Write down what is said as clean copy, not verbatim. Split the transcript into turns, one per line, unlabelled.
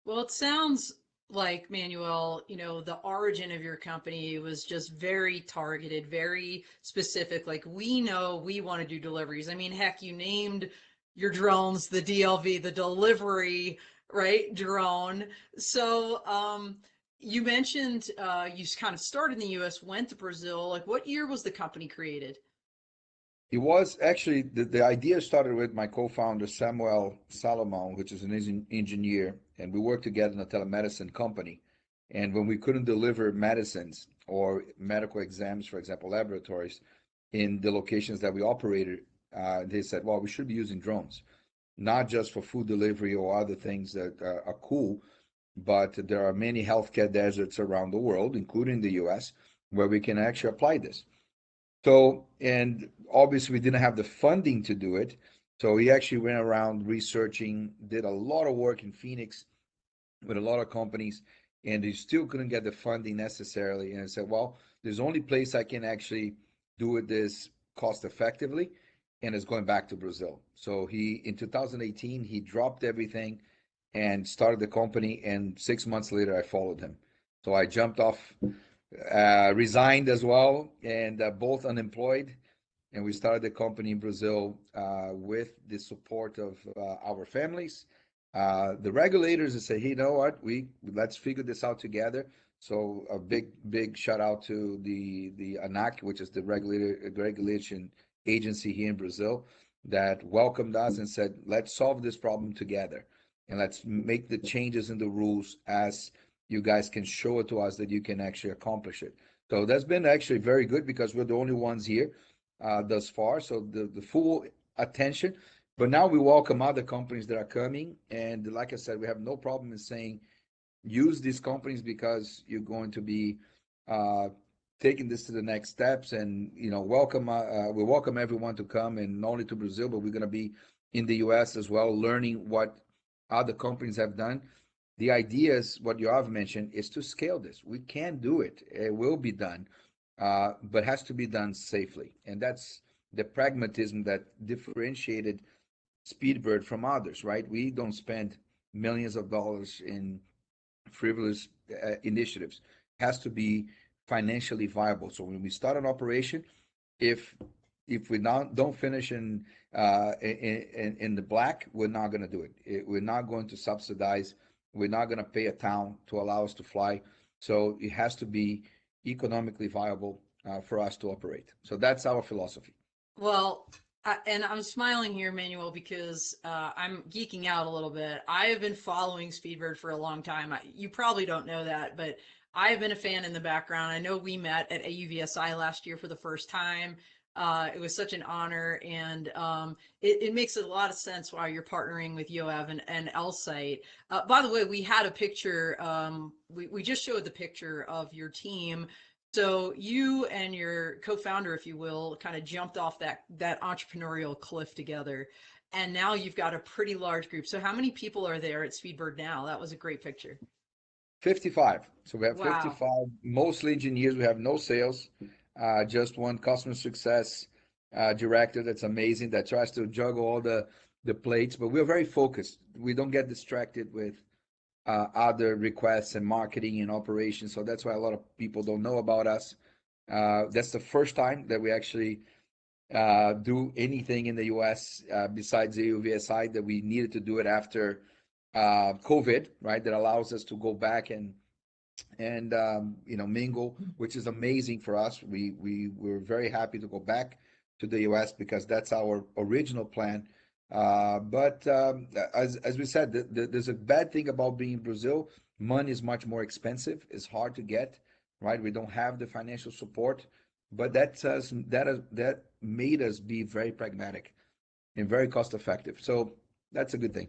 Well, it sounds like, Manuel, the origin of your company was just very targeted, very specific. Like, we know we want to do deliveries. I mean, heck, you named your drones the DLV, the delivery, right, drone. So, you mentioned you kind of started in the US, went to Brazil. Like, what year was the company created?
It was actually the idea started with my co-founder Samuel Salomon, which is an engineer, and we worked together in a telemedicine company. And when we couldn't deliver medicines or medical exams, for example, laboratories, in the locations that we operated, they said, well, we should be using drones, not just for food delivery or other things that are cool, but there are many healthcare deserts around the world, including the US, where we can actually apply this. So, and obviously we didn't have the funding to do it. So he actually went around researching, did a lot of work in Phoenix with a lot of companies, and he still couldn't get the funding necessarily. And I said, well, there's only place I can actually do it this cost effectively, and it's going back to Brazil. So he, in 2018, he dropped everything and started the company. And 6 months later, I followed him. So I jumped off, resigned as well, and both unemployed. And we started the company in Brazil with the support of our families. The regulators say, hey, you know what? We let's figure this out together. So a big shout out to the ANAC, which is the regulation agency here in Brazil, that welcomed us and said, let's solve this problem together, and let's make the changes in the rules as you guys can show it to us that you can actually accomplish it. So that's been actually very good because we're the only ones here thus far. So the full attention. But now we welcome other companies that are coming. And like I said, we have no problem in saying use these companies because you're going to be uh, taking this to the next steps. And welcome. We welcome everyone to come, and not only to Brazil, but we're going to be in the U.S. as well, learning what other companies have done. The idea is what you have mentioned is to scale this. We can do it. It will be done, but has to be done safely. And that's the pragmatism that differentiated Speedbird from others, right? We don't spend millions of dollars in frivolous initiatives. It has to be financially viable. So when we start an operation, if we don't finish in the black, we're not going to do it. We're not going to subsidize. We're not going to pay a town to allow us to fly. So it has to be economically viable for us to operate. So that's our philosophy.
Well, and I'm smiling here, Manuel, because I'm geeking out a little bit. I have been following Speedbird for a long time. You probably don't know that, but I've been a fan in the background. I know we met at AUVSI last year for the first time. It was such an honor, and it makes a lot of sense why you're partnering with Yoav and Elsight. By the way, we had a picture. We just showed the picture of your team. So you and your co-founder, if you will, kind of jumped off that entrepreneurial cliff together, and now you've got a pretty large group. So how many people are there at Speedbird now? That was a great picture.
55. So we have
Wow.
55, mostly engineers. We have no sales, just one customer success director that's amazing, that tries to juggle all the plates. But we're very focused. We don't get distracted with other requests and marketing and operations. So that's why a lot of people don't know about us. That's the first time that we actually do anything in the US besides the UVSI, that we needed to do it after COVID, right? That allows us to go back and mingle, which is amazing for us. We were very happy to go back to the US because that's our original plan. But as we said, there's a bad thing about being in Brazil. Money is much more expensive. It's hard to get, right? We don't have the financial support, but that made us be very pragmatic and very cost effective. So that's a good thing.